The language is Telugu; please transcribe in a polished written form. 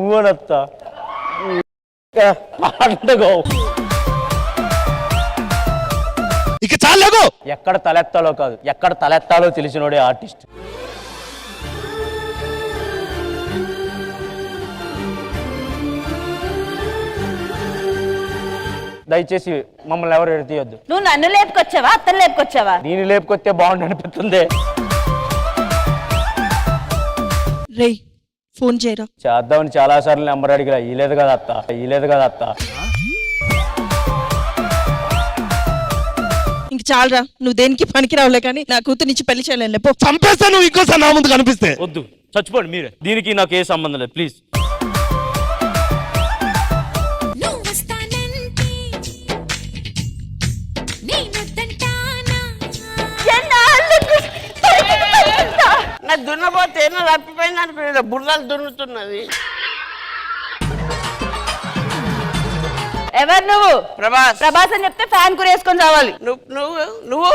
నువ్వనత్తా అంటగో ఇక చాలు. ఎక్కడ తలెత్తాలో కాదు, ఎక్కడ తలెత్తాలో తెలిసినోడే ఆర్టిస్ట్. దయచేసి మమ్మల్ని ఎవరు ఎడతీయొద్దు. నువ్వు నన్ను లేపుకొచ్చావా అత్తను లేపుకొచ్చావా? నేను లేపుకొస్తే బాగుండు అనిపిస్తుంది. రేయ్ ఫోన్ చేయరా. చేద్దామని చాలా సార్లు నెంబర్ అడిగా, ఇలేదు కదా అత్త. ఇంక చాలరా, నువ్వు దేనికి పనికి రావులే కానీ నా కూతురు నుంచి పెళ్లి చేయలేను. పో. చంపేస్తా నువ్వు ఇంకోసారి నా ముందు కనిపిస్తే. వద్దు, చచ్చిపోండి మీరే. దీనికి నాకు ఏ సంబంధం లేదు, ప్లీజ్. నా దున్నపోతే తప్పిపోయింది అనుకునేది, బుర్రలు దున్నుతున్నది. ఎవరు నువ్వు? ప్రభాస్. ప్రభాస్ అని చెప్తే ఫ్యాన్ కురేసుకొని రావాలి. నువ్వు